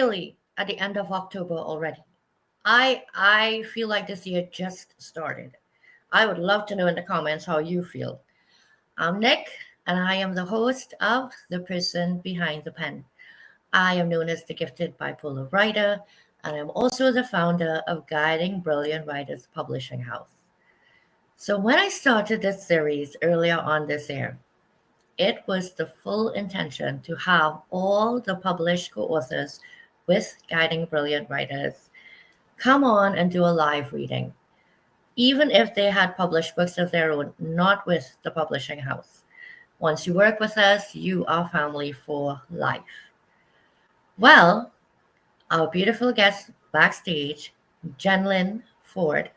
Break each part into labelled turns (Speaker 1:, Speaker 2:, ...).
Speaker 1: really at the end of October already. I feel like this year just started. I would love to know in the comments how you feel. I'm Nick, and I am the host of The Person Behind the Pen. I am known as the gifted bipolar writer, and I'm also the founder of Guiding Brilliant Writers Publishing House. So, when I started this series earlier on this year, it was the full intention to have all the published co authors with Guiding Brilliant Writers come on and do a live reading, even if they had published books of their own, not with the publishing house. Once you work with us, you are family for life. Well, our beautiful guest backstage, Jenyn Ford,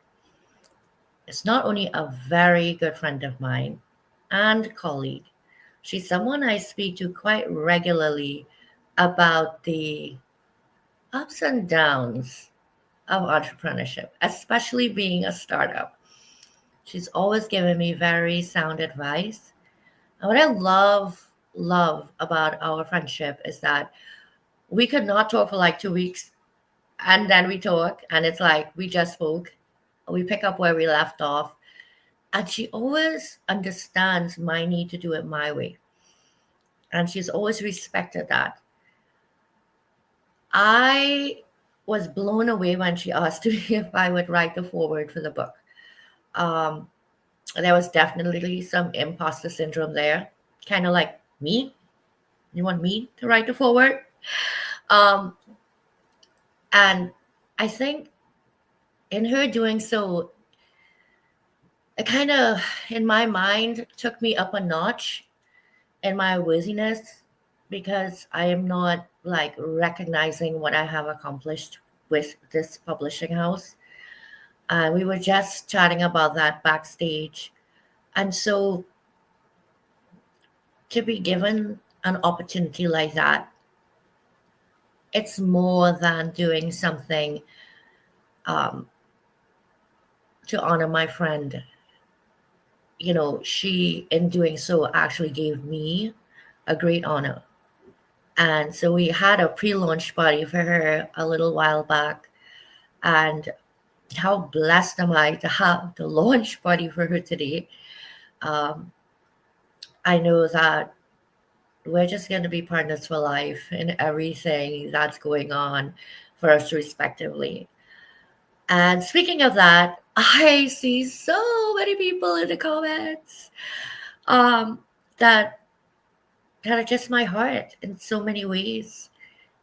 Speaker 1: is not only a very good friend of mine and colleague, she's someone I speak to quite regularly about the ups and downs of entrepreneurship, especially being a startup. She's always given me very sound advice. And what I love about our friendship is that we could not talk for like 2 weeks and then we talk and it's like we just spoke. We pick up where we left off. And she always understands my need to do it my way. And she's always respected that. I was blown away when she asked me if I would write the foreword for the book. Um, there was definitely some imposter syndrome there, kind of like me. You want me to write the foreword? Um, and I think in her doing so, it kind of, in my mind, took me up a notch in my worthiness because I am not like recognizing what I have accomplished with this publishing house. We were just chatting about that backstage. And so to be given an opportunity like that, it's more than doing something um, to honor my friend. You know, she, in doing so, actually gave me a great honor. And so we had a pre launch party for her a little while back. And how blessed am I to have the launch party for her today? Um, I know that we're just going to be partners for life in everything that's going on for us respectively. And speaking of that, I see so many people in the comments um, that that are just my heart in so many ways.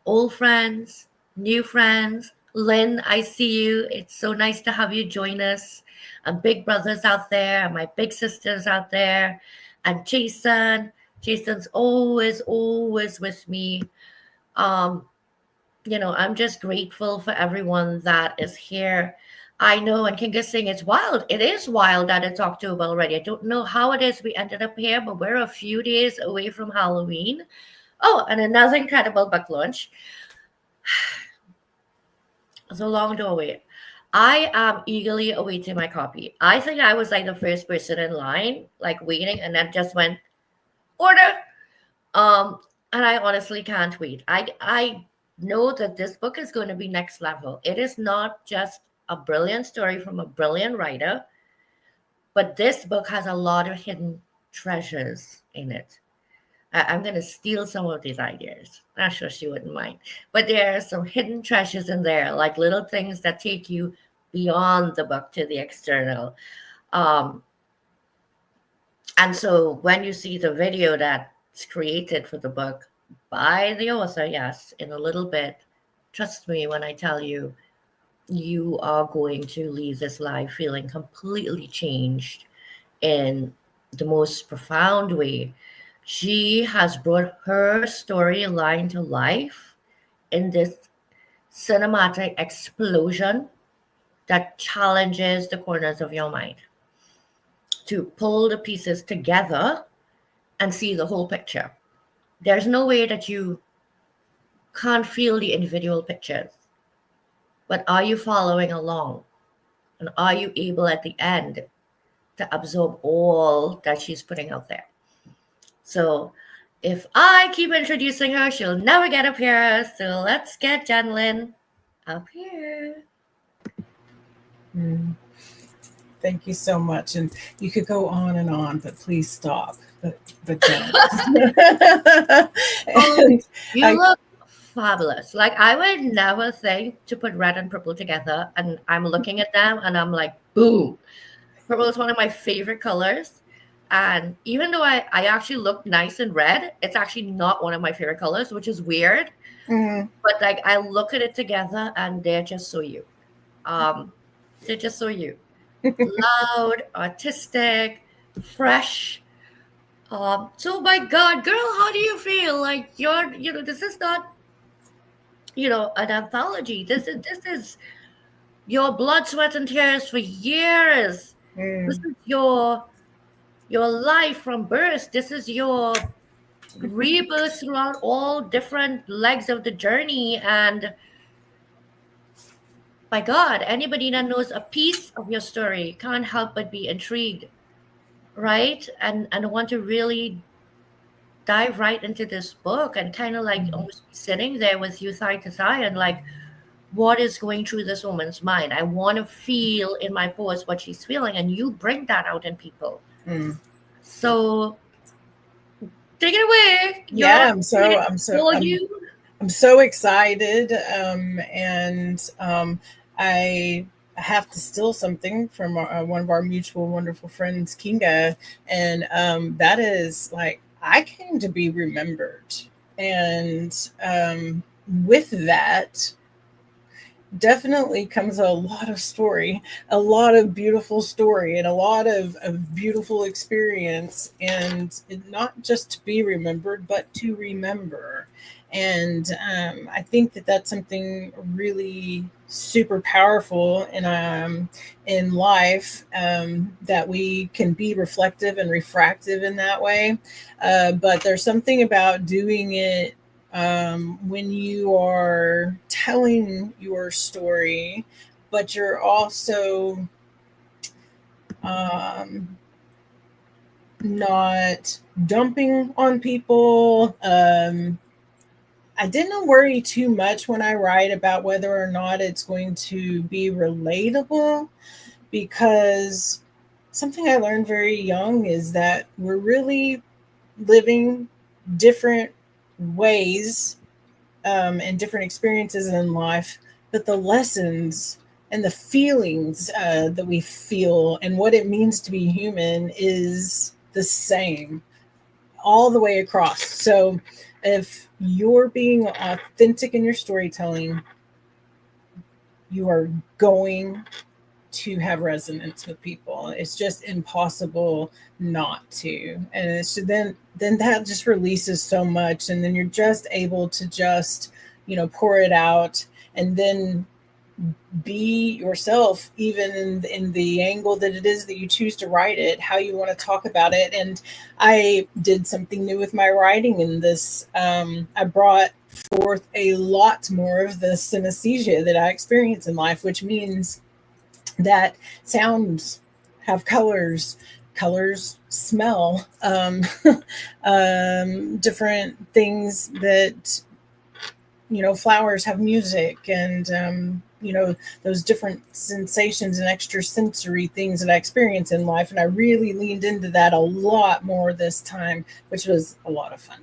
Speaker 1: Old friends, new friends. Lynn, I see you. It's so nice to have you join us. And big brothers out there, and my big sisters out there, and Jason. Jason's always with me. Um, I'm just grateful for everyone that is here. I know, and Kinga saying it's wild. It is wild that it's October already. I don't know how it is we ended up here, but we're a few days away from Halloween. Oh, and another incredible book launch. So long to await. I am eagerly awaiting my copy. I think I was like the first person in line, like waiting, and then just went order. Um, and I honestly can't wait. I know that this book is going to be next level. It is not just a brilliant story from a brilliant writer, but this book has a lot of hidden treasures in it. I'm going to steal some of these ideas. Not sure she wouldn't mind. But there are some hidden treasures in there, like little things that take you beyond the book to the external. Um, and so when you see the video that's created for the book by the author, yes, in a little bit, trust me when I tell you, you are going to leave this live feeling completely changed in the most profound way. She has brought her storyline to life in this cinematic explosion that challenges the corners of your mind to pull the pieces together and see the whole picture. There's no way that you can't feel the individual pictures, but are you following along? And are you able at the end to absorb all that she's putting out there? So If I keep introducing her, she'll never get up here. So let's get Jenyn up here.
Speaker 2: Mm. Thank you so much. And you could go on, but please stop. But don't.
Speaker 1: Oh,
Speaker 2: And
Speaker 1: you
Speaker 2: I
Speaker 1: look fabulous. Like I would never think to put red and purple together. And I'm looking at them and I'm like, boom. Purple is one of my favorite colors. And even though I actually look nice in red, it's actually not one of my favorite colors, which is weird.
Speaker 2: mm,
Speaker 1: But like I look at it together and they're just so you. Um, they're just so you. Loud, artistic, fresh. So my God, girl, how do you feel? Like this is not, an anthology. This is your blood, sweat, and tears for years. This
Speaker 2: mm,
Speaker 1: is your life from birth. This is your rebirth throughout all different legs of the journey. And by God, anybody that knows a piece of your story can't help but be intrigued, right? And want to really dive right into this book and kind of like
Speaker 2: mm,
Speaker 1: almost be sitting there with you side to side and like, what is going through this woman's mind? I want to feel in my pores what she's feeling, and you bring that out in people.
Speaker 2: mm.
Speaker 1: So take it away. Your
Speaker 2: Yeah,
Speaker 1: all you.
Speaker 2: I'm so excited, and I have to steal something from one of our mutual wonderful friends, Kinga, and that is like I came to be remembered, and with that definitely comes a lot of story, a lot of beautiful story, and a lot of beautiful experience. And not just to be remembered, but to remember. And I think that that's something really super powerful in life, that we can be reflective and refractive in that way. But there's something about doing it when you are telling your story, but you're also um, not dumping on people. I didn't worry too much when I write about whether or not it's going to be relatable, because something I learned very young is that we're really living different ways, and different experiences in life, but the lessons and the feelings that we feel and what it means to be human is the same all the way across. So if you're being authentic in your storytelling, you are going to have resonance with people. It's just impossible not to. And it's then that just releases so much, and then you're just able to just, pour it out, and then be yourself, even in the angle that it is that you choose to write it, how you want to talk about it. And I did something new with my writing in this. I brought forth a lot more of the synesthesia that I experience in life, which means that sounds have colors, colors smell, different things that, flowers have music, and those different sensations and extra sensory things that I experience in life. And I really leaned into that a lot more this time, which was a lot of fun.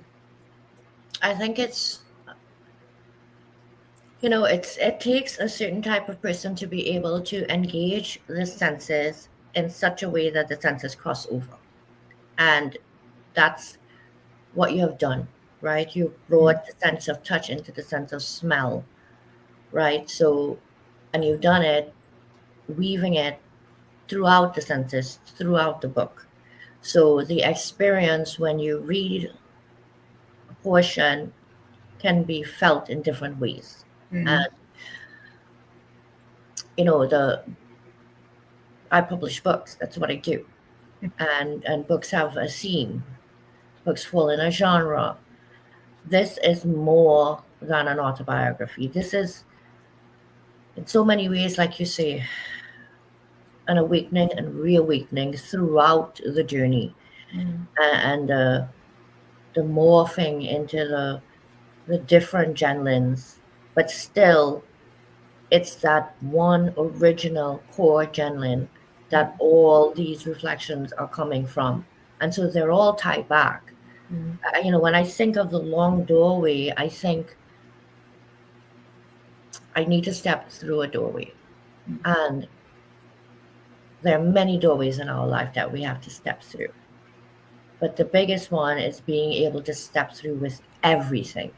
Speaker 1: I think it takes a certain type of person to be able to engage the senses in such a way that the senses cross over. And that's what you have done, right? You brought the sense of touch into the sense of smell, right? So, and you've done it, weaving it throughout the senses, throughout the book. So the experience when you read a portion can be felt in different ways.
Speaker 2: Mm-hmm.
Speaker 1: And the I publish books. That's what I do. And books have a theme. Books fall in a genre. This is more than an autobiography. This is, in so many ways, like you say, an awakening and reawakening throughout the journey.
Speaker 2: Mm-hmm.
Speaker 1: And the morphing into the different Jenlins, but still it's that one original core Jenlin that all these reflections are coming from. And so they're all tied back.
Speaker 2: Mm.
Speaker 1: When I think of the long doorway, I think I need to step through a doorway. And there are many doorways in our life that we have to step through. But the biggest one is being able to step through with everything,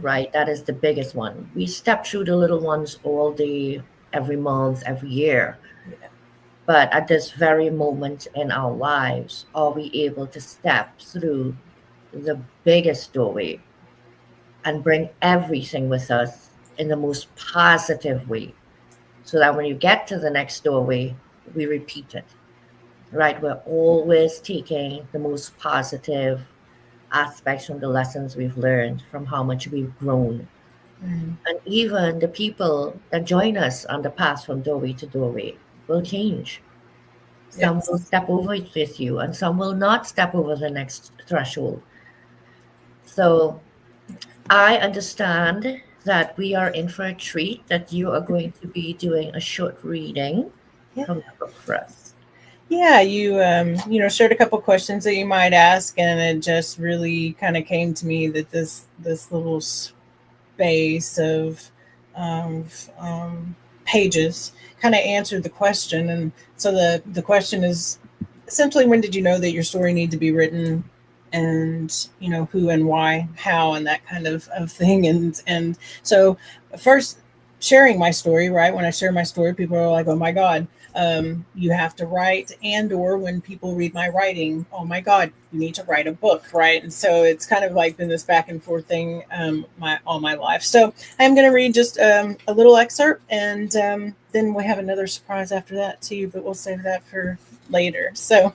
Speaker 1: right? That is the biggest one. We step through the little ones all day, every month, every year.
Speaker 2: Yeah.
Speaker 1: But at this very moment in our lives, are we able to step through the biggest doorway and bring everything with us in the most positive way? So that when you get to the next doorway, we repeat it, right? We're always taking the most positive aspects from the lessons we've learned, from how much we've grown.
Speaker 2: Mm.
Speaker 1: And even the people that join us on the path from doorway to doorway will change. Some will
Speaker 2: Yes.
Speaker 1: step over it with you, and some will not step over the next threshold. So I understand that we are in for a treat, that you are going to be doing a short reading
Speaker 2: Yeah.
Speaker 1: from the book for us.
Speaker 2: Yeah, you shared a couple questions that you might ask, and it just really kind of came to me that this little space of pages kind of answered the question. And so the question is essentially, when did you know that your story needed to be written, and who and why, how, and that kind of thing. And so first, sharing my story, right? When I share my story, people are like, oh my God, you have to write. And or when people read my writing, oh my God, you need to write a book, right? And so it's kind of like been this back and forth thing, my all my life. So I'm going to read just a little excerpt, and then we have another surprise after that too, but we'll save that for later. So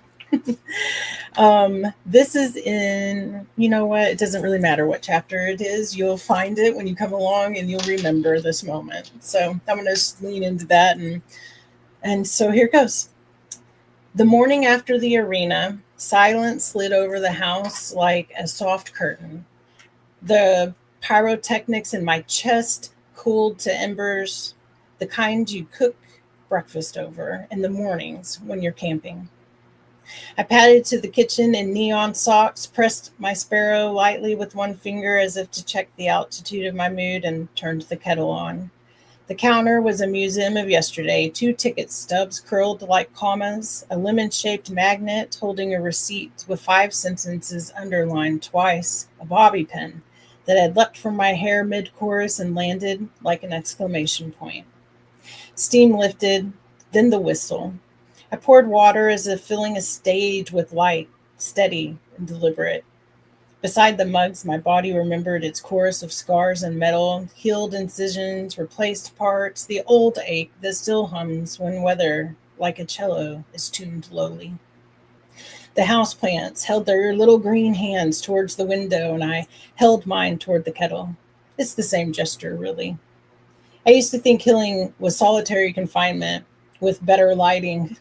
Speaker 2: this is in, you know what, it doesn't really matter what chapter it is. You'll find it when you come along, and you'll remember this moment. So I'm going to lean into that, and so here goes. The morning after the arena, silence slid over the house like a soft curtain. The pyrotechnics in my chest cooled to embers, the kind you cook breakfast over in the mornings when you're camping. I padded to the kitchen in neon socks, pressed my sparrow lightly with one finger as if to check the altitude of my mood, and turned the kettle on. The counter was a museum of yesterday, two ticket stubs curled like commas, a lemon-shaped magnet holding a receipt with 5 sentences underlined twice, a bobby pin that had leapt from my hair mid-chorus and landed like an exclamation point. Steam lifted, then the whistle. I poured water as if filling a stage with light, steady and deliberate. Beside the mugs, my body remembered its chorus of scars and metal, healed incisions, replaced parts, the old ache that still hums when weather, like a cello, is tuned lowly. The houseplants held their little green hands towards the window, and I held mine toward the kettle. It's the same gesture, really. I used to think healing was solitary confinement with better lighting,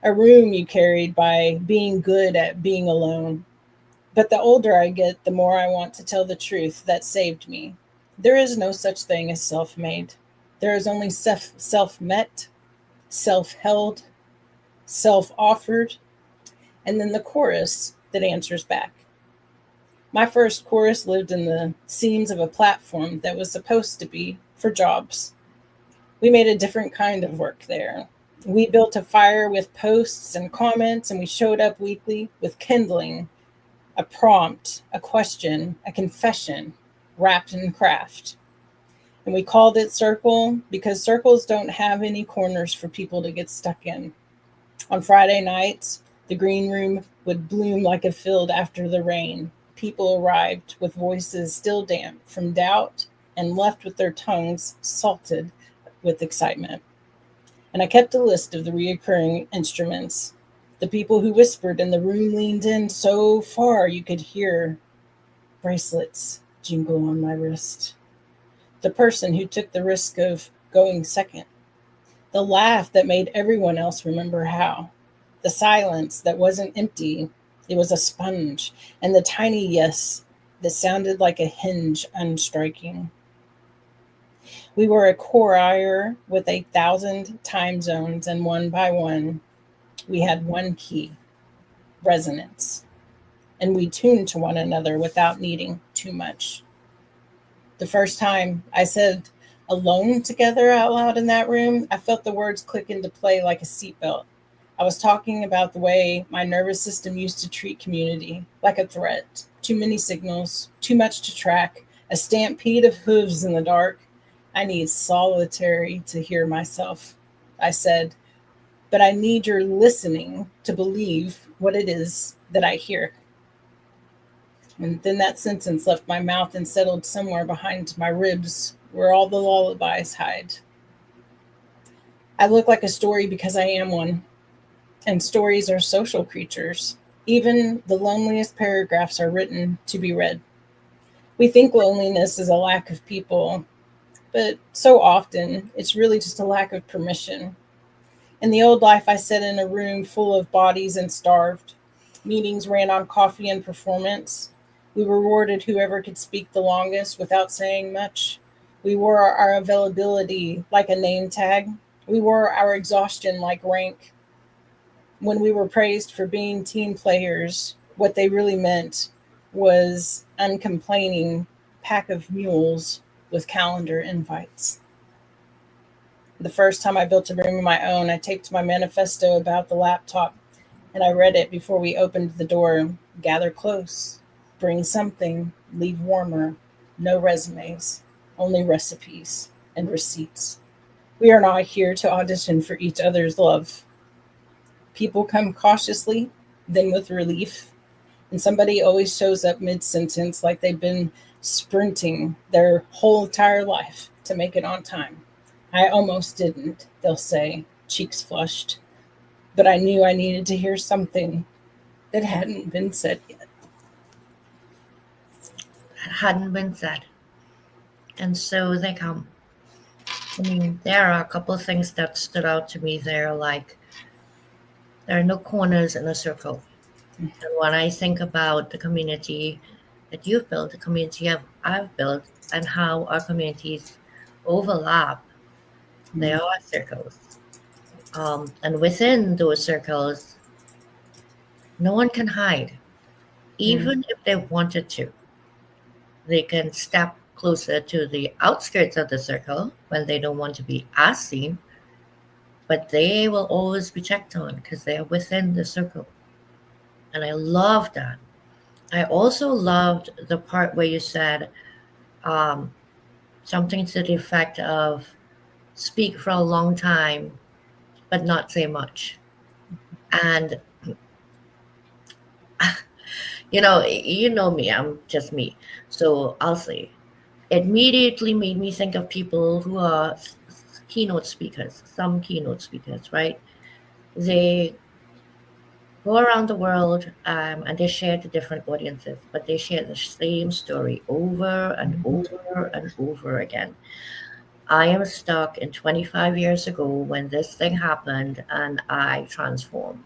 Speaker 2: a room you carried by being good at being alone. But the older I get, the more I want to tell the truth that saved me. There is no such thing as self made. There is only self met, self held, self offered, and then the chorus that answers back. My first chorus lived in the seams of a platform that was supposed to be for jobs. We made a different kind of work there. We built a fire with posts and comments, and we showed up weekly with kindling, a prompt, a question, a confession, wrapped in craft. And we called it Circle because circles don't have any corners for people to get stuck in. On Friday nights, the green room would bloom like a field after the rain. People arrived with voices still damp from doubt and left with their tongues salted with excitement. And I kept a list of the reoccurring instruments. The people who whispered and the room leaned in so far you could hear bracelets jingle on my wrist. The person who took the risk of going second. The laugh that made everyone else remember how. The silence that wasn't empty, It was a sponge, and the tiny yes that sounded like a hinge unstriking. We were a choir with 1,000 time zones, and one by one, we had one key, resonance, and we tuned to one another without needing too much. The first time I said alone together out loud in that room, I felt the words click into play like a seatbelt. I was talking about the way my nervous system used to treat community like a threat. Too many signals, too much to track, a stampede of hooves in the dark. I need solitary to hear myself. I said, but I need your listening to believe what it is that I hear. And then that sentence left my mouth and settled somewhere behind my ribs where all the lullabies hide. I look like a story because I am one, and stories are social creatures. Even the loneliest paragraphs are written to be read. We think loneliness is a lack of people, but so often it's really just a lack of permission. In the old life, I sat in a room full of bodies and starved. Meetings ran on coffee and performance. We rewarded whoever could speak the longest without saying much. We wore our availability like a name tag. We wore our exhaustion like rank. When we were praised for being team players, what they really meant was uncomplaining pack of mules with calendar invites. The first time I built a room of my own, I taped my manifesto about the laptop and I read it before we opened the door. Gather close, bring something, leave warmer, no resumes, only recipes and receipts. We are not here to audition for each other's love. People come cautiously, then with relief, and somebody always shows up mid sentence like they've been sprinting their whole entire life to make it on time. I almost didn't, they'll say, cheeks flushed, but I knew I needed to hear something that hadn't been said yet.
Speaker 1: That hadn't been said. And so they come. I mean, there are a couple of things that stood out to me there, like there are no corners in a circle. And when I think about the community that you've built, the community I've built, and how our communities overlap, there are circles. And within those circles, no one can hide,
Speaker 2: Mm,
Speaker 1: even if they wanted to. They can step closer to the outskirts of the circle when they don't want to be as seen, but they will always be checked on because they are within the circle. And I love that. I also loved the part where you said um, something to the effect of speak for a long time, but not say much. And you know me, I'm just me. So I'll say, it immediately made me think of people who are keynote speakers, some keynote speakers, right? They go around the world and they share to different audiences, but they share the same story over and over and over again. I am stuck in 25 years ago when this thing happened and I transformed.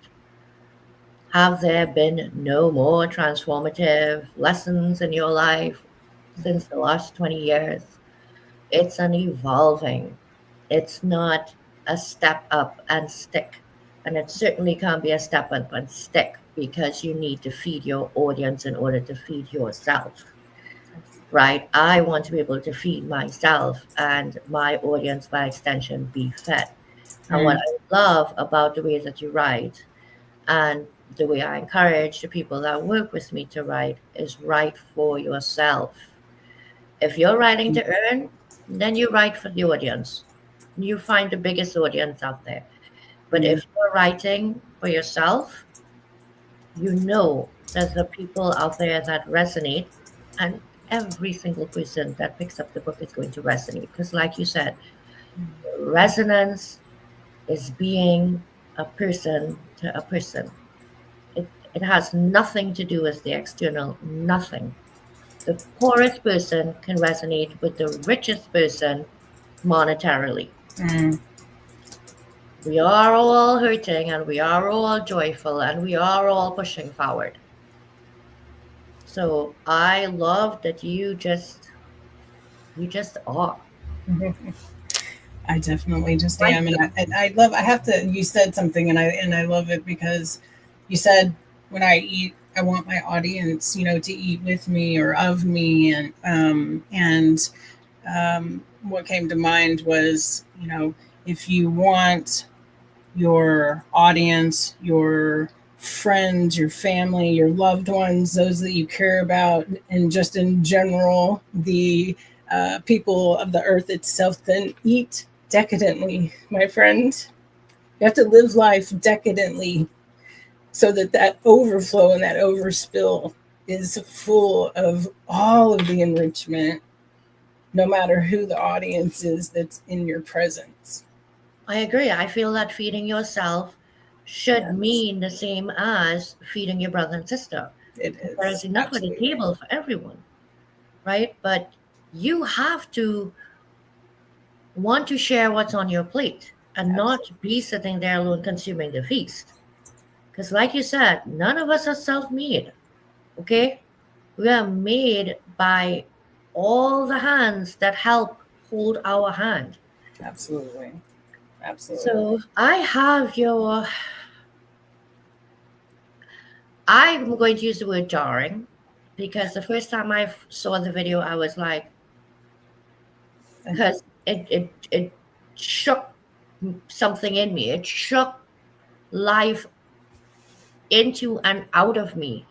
Speaker 1: Have there been no more transformative lessons in your life since the last 20 years? It's an evolving. It's not a step up and stick. And it certainly can't be a step up and stick because you need to feed your audience in order to feed yourself, right? I want to be able to feed myself and my audience by extension be fed. And what
Speaker 2: mm,
Speaker 1: I love about the way that you write and the way I encourage the people that work with me to write is write for yourself. If you're writing to earn, then you write for the audience. You find the biggest audience out there. But
Speaker 2: mm,
Speaker 1: if you're writing for yourself, you know there's the people out there that resonate, and every single person that picks up the book is going to resonate. Because, like you said, resonance is being a person to a person. It has nothing to do with the external, nothing. The poorest person can resonate with the richest person monetarily.
Speaker 2: mm,
Speaker 1: We are all hurting and we are all joyful and we are all pushing forward. So I love that you just are.
Speaker 2: I definitely just
Speaker 1: Right.
Speaker 2: am, and I love. I have to. You said something, and I love it because you said when I eat, I want my audience, to eat with me or of me, and what came to mind was, if you want your audience, your friends, your family, your loved ones, those that you care about, and just in general, the people of the earth itself, then eat decadently, my friend. You have to live life decadently so that that overflow and that overspill is full of all of the enrichment, no matter who the audience is that's in your presence.
Speaker 1: I agree. I feel that feeding yourself should
Speaker 2: Yes,
Speaker 1: mean the same as feeding your brother and sister.
Speaker 2: it
Speaker 1: There is
Speaker 2: is.
Speaker 1: enough at the
Speaker 2: Absolutely.
Speaker 1: table for everyone, right? But you have to want to share what's on your plate and not
Speaker 2: Absolutely.
Speaker 1: be sitting there alone consuming the feast. Because, like you said, none of us are self made, okay? We are made by all the hands that help hold our hand.
Speaker 2: Absolutely. Absolutely.
Speaker 1: So, I'm going to use the word jarring because the first time I saw the video, I was like,
Speaker 2: And
Speaker 1: because it shook something in me. It shook life into and out of me,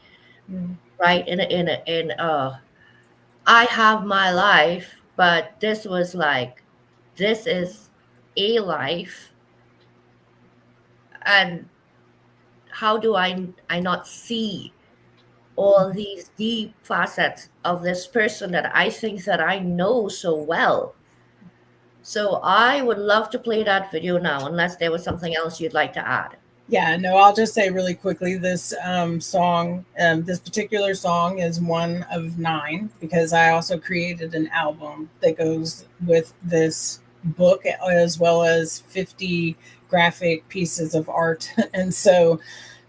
Speaker 2: mm,
Speaker 1: right? I have my life, but this was like, this is a life, and how do I not see all these deep facets of this person that I think that I know so well? So I would love to play that video now, unless there was something else you'd like to add.
Speaker 2: yeah, no, I'll just say really quickly this this particular song is one of nine because I also created an album that goes with this book as well as 50 graphic pieces of art. And so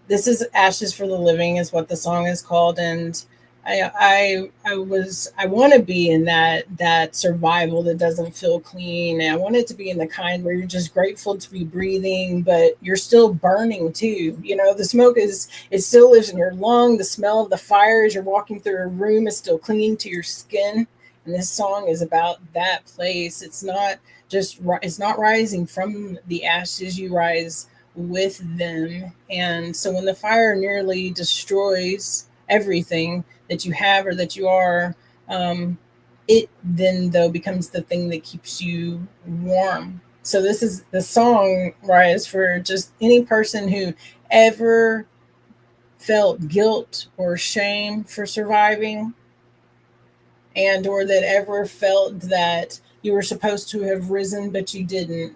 Speaker 2: this is Ashes for the Living is what the song is called, and I want to be in that survival that doesn't feel clean, and I want it to be in the kind where you're just grateful to be breathing, but you're still burning too. The smoke is, it still lives in your lung. The smell of the fire as you're walking through a room is still clinging to your skin, and this song is about that place. It's not rising from the ashes. You rise with them. And so when the fire nearly destroys everything that you have or that you are, it then though becomes the thing that keeps you warm. So this is the song, Rise, for just any person who ever felt guilt or shame for surviving, and or that ever felt that you were supposed to have risen but you didn't.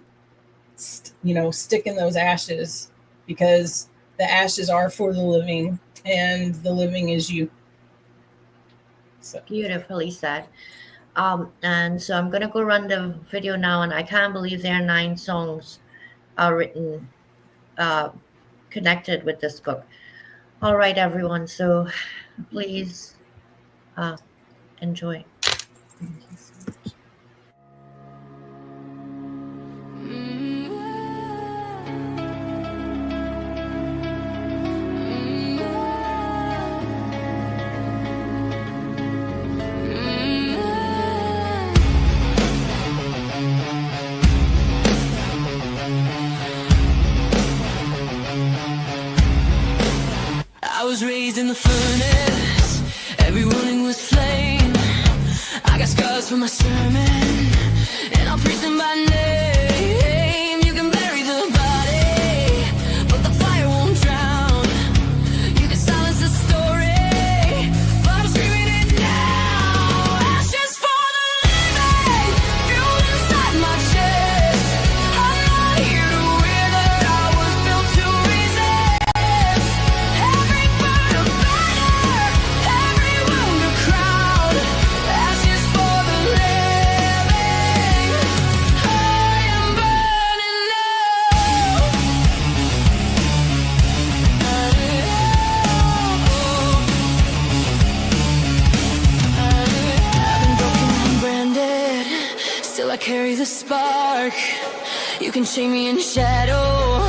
Speaker 2: Stick in those ashes, because the ashes are for the living and the living is you. So
Speaker 1: Beautifully said. And so I'm gonna go run the video now, and I can't believe there are 9 songs are written, uh, connected with this book. All right, everyone. So please uh, enjoy.
Speaker 3: I was raised in the furnace, every morning was flame. I got scars from my sermon, and I'll preach them by name. You can bury the body, but the fire won't drown. You can silence the story, but I'm screaming it now. Ashes for the living, fuel inside my chest. I'm not here to wither, I was built to resist. Every burn a banner, every wound a crown. Ashes for the living. Oh, You can chain me in shadow,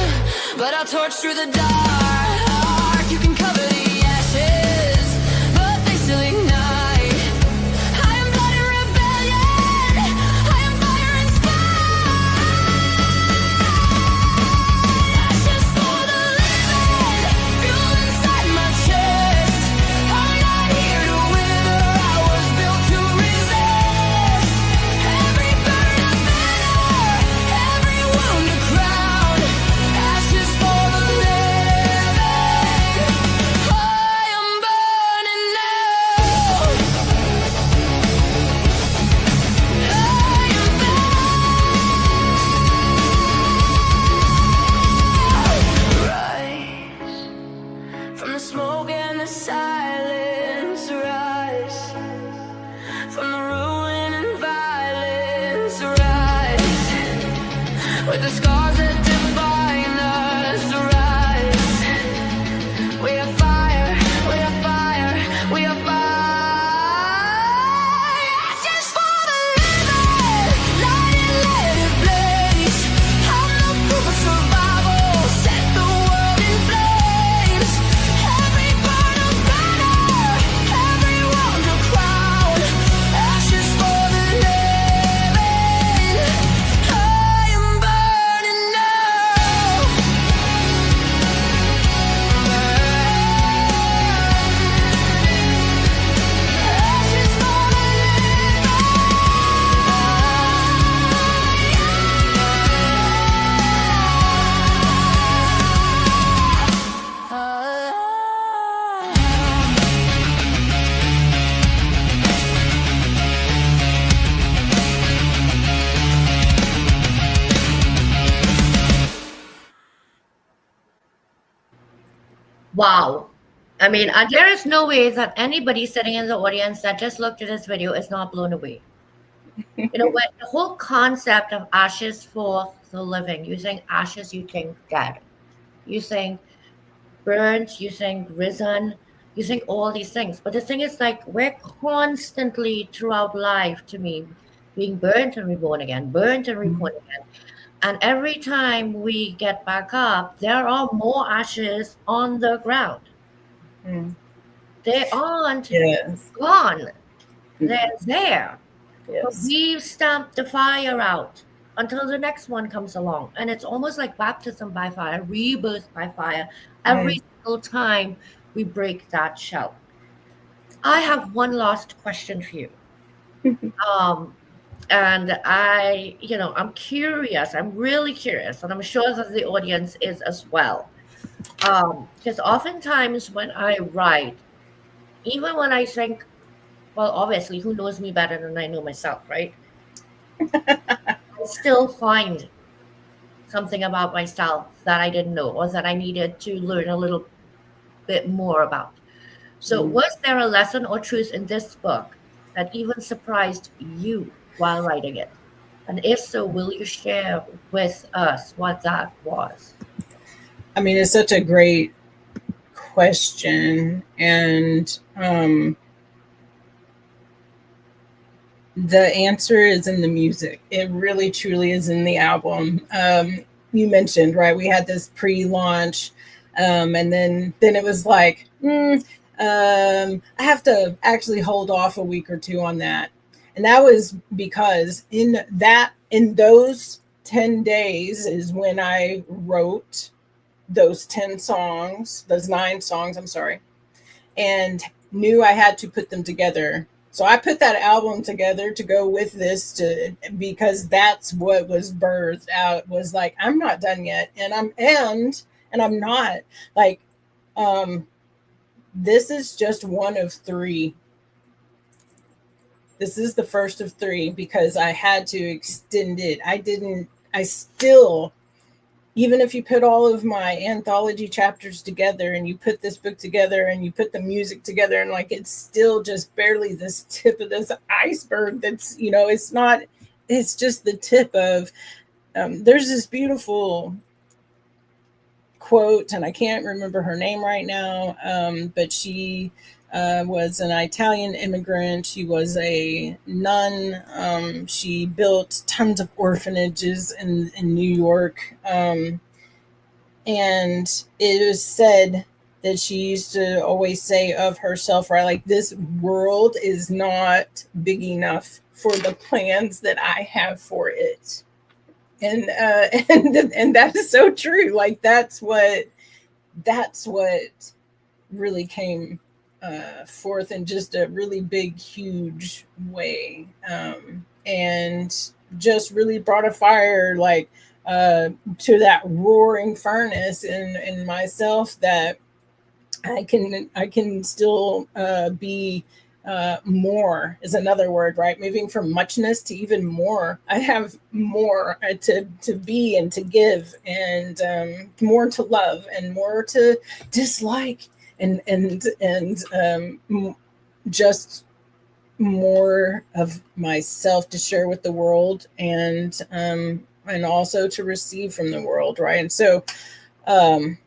Speaker 3: but I'll torch through the dark. You can cover the ashes, but they still ignite. I am blood and rebellion, I am fire and sky. Ashes for the living, fuel inside my chest. I'm not here to wither, I was built to resist. Every burn a banner, every wound a crown. Ashes for the living, I am burning now. I am rise from the smoke and the silence. Rise from the ruin and violence. Rise with the scars that define us. Rise. We are fire, we are fire, we are fire. Ashes for the living, light it, let it blaze. I'm no proof of survival, set the world in flames. Every burn a banner, every wound a crown. Ashes for the living, I am burning now. Ashes for the
Speaker 1: Wow. I mean, there is no way that anybody sitting in the audience that just looked at this video is not blown away. You know, when the whole concept of ashes for the living, you think ashes, you think dead. You think burnt, you think risen, you think all these things. But the thing is, like, we're constantly throughout life, to me, being burnt and reborn again, burnt and reborn again. And every time we get back up, there are more ashes on the ground.
Speaker 2: Mm.
Speaker 1: They aren't
Speaker 2: Yes.
Speaker 1: gone, they're there. But
Speaker 2: Yes.
Speaker 1: we've stamped the fire out until the next one comes along. And it's almost like baptism by fire, rebirth by fire. Every single time we break that shell. I have one last question for you. And I'm curious. I'm really curious, and I'm sure that the audience is as well. Because oftentimes when I write, even when I think, well, obviously, who knows me better than I know myself, right? I still find something about myself that I didn't know or that I needed to learn a little bit more about. So, was there a lesson or truth in this book that even surprised you while writing it? And if so, will you share with us what that was?
Speaker 2: I mean, it's such a great question. And the answer is in the music. It really, truly is in the album. You mentioned, right? We had this pre-launch, and then it was like, I have to actually hold off a week or two on that. And that was because in those 10 days is when I wrote those 10 songs, those 9 songs, I'm sorry, and knew I had to put them together. So I put that album together to go with this because that's what was birthed out, was like, I'm not done yet. And I'm not, like, this is just one of 3. This is the first of 3 because I had to extend it. I still, even if you put all of my anthology chapters together and you put this book together and you put the music together, and like, it's still just barely this tip of this iceberg. That's, it's just the tip of, there's this beautiful quote, and I can't remember her name right now, but she was an Italian immigrant. She was a nun. She built tons of orphanages in New York. And it was said that she used to always say of herself, right, like, this world is not big enough for the plans that I have for it. And and that is so true. Like, that's what really came forth in just a really big, huge way, and just really brought a fire, like, to that roaring furnace in myself, that I can still be more is another word, right? Moving from muchness to even more. I have more to be and to give, and more to love and more to dislike, and just more of myself to share with the world, and also to receive from the world, right? And so um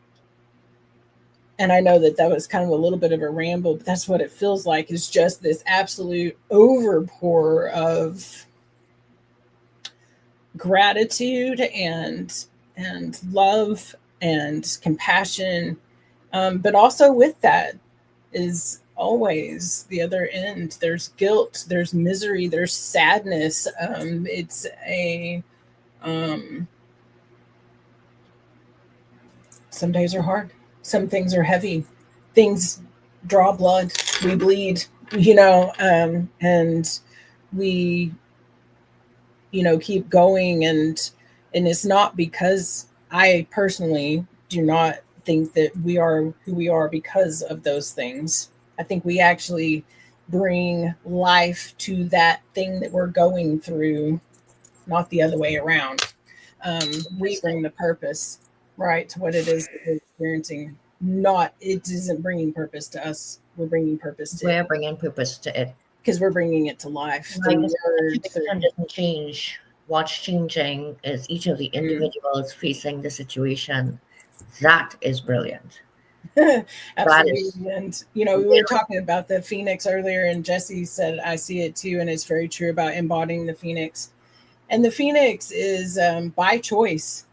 Speaker 2: and I know that that was kind of a little bit of a ramble, but that's what it feels like, is just this absolute overpour of gratitude and love and compassion. But also with that is always the other end. There's guilt, there's misery, there's sadness. It's a Some days are hard. Some things are heavy. Things draw blood. We bleed, and we, keep going. And it's not because I personally do not think that we are who we are because of those things. I think we actually bring life to that thing that we're going through, not the other way around. We bring the purpose, right, to what it is that we're experiencing. Not, it isn't bringing purpose to us. We're bringing purpose to
Speaker 1: We're
Speaker 2: it
Speaker 1: bringing purpose to it.
Speaker 2: because we're bringing it to life
Speaker 1: Like
Speaker 2: through
Speaker 1: the
Speaker 2: words.
Speaker 1: situation doesn't change. What's changing is each of the individuals facing the situation. That is brilliant. That is,
Speaker 2: Absolutely. And, we were talking about the phoenix earlier, and Jesse said, I see it too. And it's very true about embodying the phoenix. And the phoenix is by choice.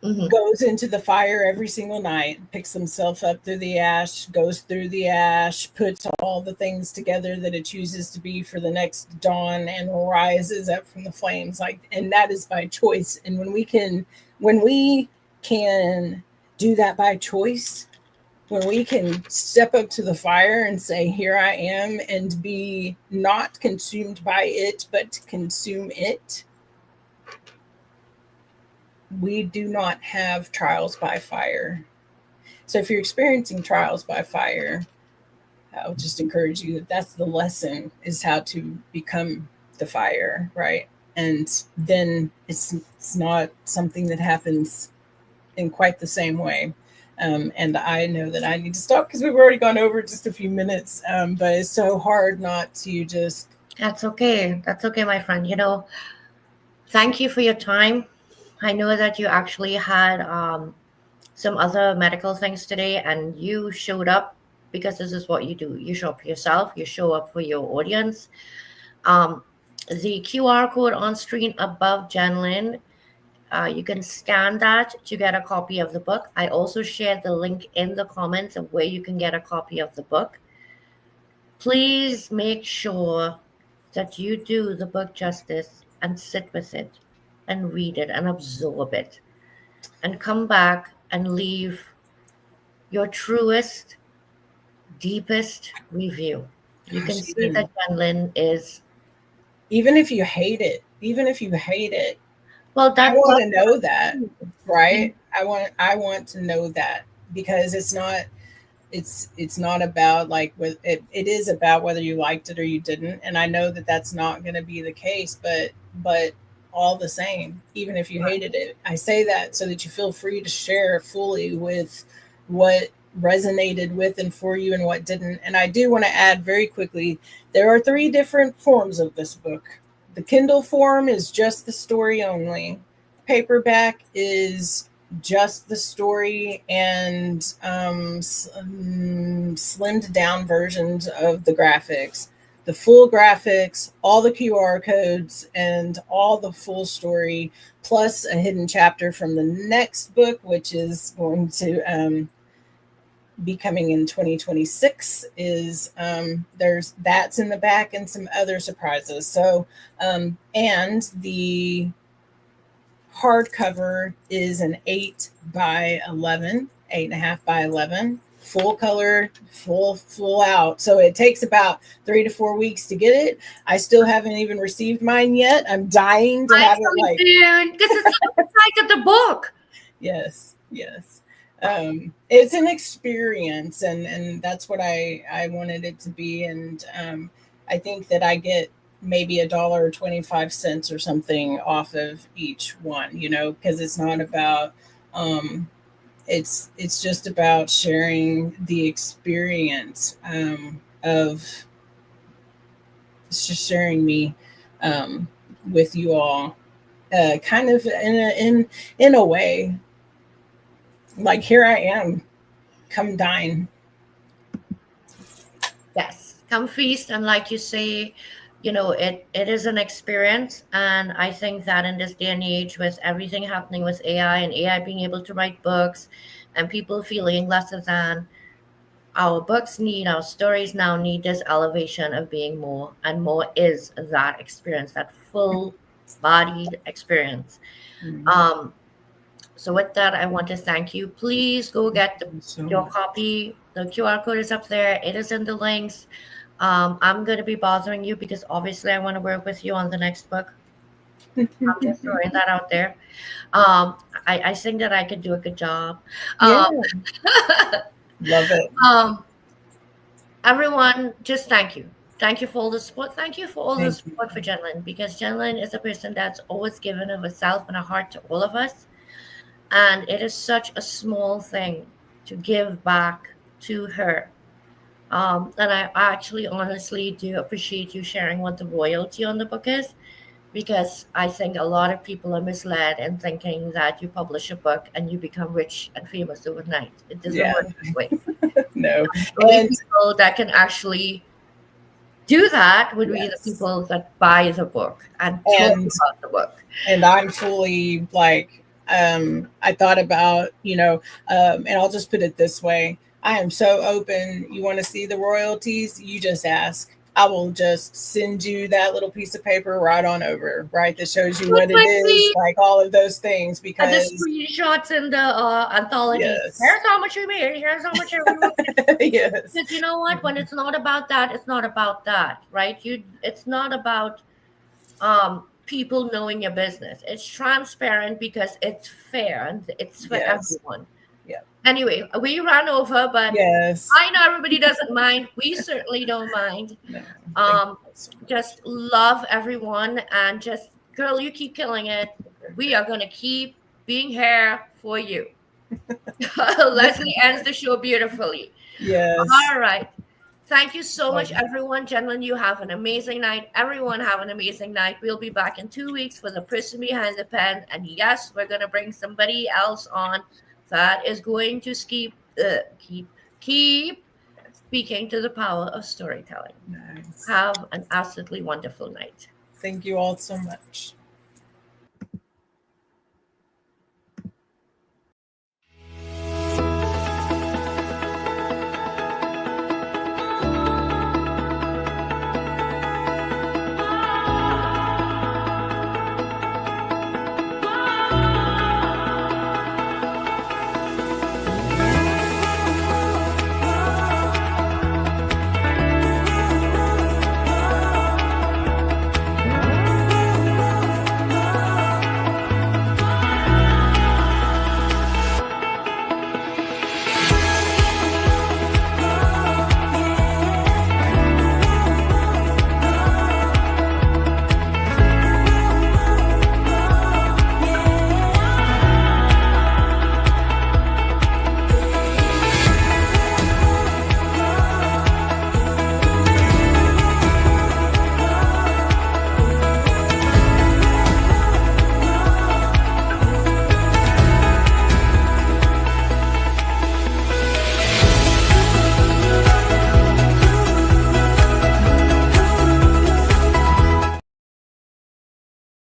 Speaker 1: mhm.
Speaker 2: Goes into the fire every single night, picks himself up through the ash, goes through the ash, puts all the things together that it chooses to be for the next dawn, and rises up from the flames. Like, and that is by choice. And when we can do that by choice, when we can step up to the fire and say, here I am, and be not consumed by it, but to consume it, we do not have trials by fire. So if you're experiencing trials by fire, I'll just encourage you that that's the lesson, is how to become the fire, right? And then it's not something that happens in quite the same way. And I know that I need to stop because we've already gone over just a few minutes. But it's so hard not to just.
Speaker 1: That's okay. That's okay, my friend. Thank you for your time. I know that you actually had some other medical things today, and you showed up because this is what you do. You show up for yourself, you show up for your audience. Um, the QR code on screen above Jenyn, you can scan that to get a copy of the book. I also shared the link in the comments of where you can get a copy of the book. Please make sure that you do the book justice and sit with it and read it and absorb it and come back and leave your truest, deepest review. You can see that Jenyn is,
Speaker 2: Even if you hate it, even if you hate it,
Speaker 1: well,
Speaker 2: I
Speaker 1: that's
Speaker 2: want
Speaker 1: what
Speaker 2: to know that,
Speaker 1: you
Speaker 2: right? I want to know that, because it's not about, like, with it, it is about whether you liked it or you didn't. And I know that that's not going to be the case, but all the same, even if you hated it, I say that so that you feel free to share fully with what resonated with and for you, and what didn't. And I do want to add very quickly, there are 3 different forms of this book. The Kindle form is just the story only. Paperback is just the story and slimmed down versions of the graphics. The full graphics, all the QR codes, and all the full story, plus a hidden chapter from the next book, which is going to be coming in 2026, is there's that's in the back and some other surprises. So and the hardcover is an 8 by 11, 8.5 by 11, full color, full out. So it takes about 3 to 4 weeks to get it. I still haven't even received mine yet. I'm dying to have it. Like,
Speaker 1: soon, because it's like the size of the book.
Speaker 2: yes, yes. It's an experience, and that's what I wanted it to be. And I think that I get maybe $1.25 or something off of each one, because it's not about it's just about sharing the experience of it's just sharing me with you all, kind of in a way, like, here I am, come dine.
Speaker 1: Yes, come feast, and like you say, it is an experience, and I think that in this day and age, with everything happening with AI and AI being able to write books, and people feeling lesser than, our books need, our stories now need this elevation of being more, and more is that experience, that full bodied experience. Um, so with that, I want to thank you. Please go get
Speaker 2: So
Speaker 1: your
Speaker 2: much.
Speaker 1: copy. The QR code is up there. It is in the links. I'm going to be bothering you because obviously I want to work with you on the next book. I'm just throwing that out there. I think that I could do a good job.
Speaker 2: Yeah,
Speaker 1: Um,
Speaker 2: love it.
Speaker 1: um, everyone, just thank you. Thank you for all the support. Thank you for all the
Speaker 2: Thank you.
Speaker 1: support for Jenyn, because Jenyn is a person that's always given of herself and a heart to all of us. And it is such a small thing to give back to her. And I actually honestly do appreciate you sharing what the royalty on the book is, because I think a lot of people are misled in thinking that you publish a book and you become rich and famous overnight. It doesn't
Speaker 2: Yeah,
Speaker 1: work that way.
Speaker 2: no.
Speaker 1: The only
Speaker 2: And
Speaker 1: people that can actually do that would be the
Speaker 2: yes.
Speaker 1: people that buy the book and talk
Speaker 2: And
Speaker 1: about the book.
Speaker 2: I'm fully like, I thought about, and I'll just put it this way. I am so open. You want to see the royalties, you just ask. I will just send you that little piece of paper right on over, right? That shows you
Speaker 1: Put
Speaker 2: what it
Speaker 1: my
Speaker 2: is,
Speaker 1: feet
Speaker 2: like all of those things,
Speaker 1: and the
Speaker 2: because
Speaker 1: screenshots in the anthologies.
Speaker 2: yes.
Speaker 1: Here's how much we made. Here's how much everyone.
Speaker 2: Yes.
Speaker 1: Because you know what? When it's not about that, it's not about that, right? It's not about people knowing your business. It's transparent because it's fair and it's for
Speaker 2: Yes.
Speaker 1: everyone.
Speaker 2: Yeah.
Speaker 1: Anyway, we ran over, but
Speaker 2: Yes.
Speaker 1: I know everybody doesn't mind. We certainly don't mind.
Speaker 2: No. Thank
Speaker 1: Um,
Speaker 2: you so much.
Speaker 1: just love everyone, and just, girl, you keep killing it. We are gonna keep being here for you. Leslie ends the show beautifully.
Speaker 2: Yes.
Speaker 1: All right. Thank you so
Speaker 2: Love
Speaker 1: much,
Speaker 2: it.
Speaker 1: everyone. Gentlemen, you have an amazing night. Everyone have an amazing night. We'll be back in 2 weeks for the person behind the pen. And yes, we're going to bring somebody else on that is going to keep speaking to the power of storytelling.
Speaker 2: Nice.
Speaker 1: Have an absolutely wonderful night.
Speaker 2: Thank you all so much.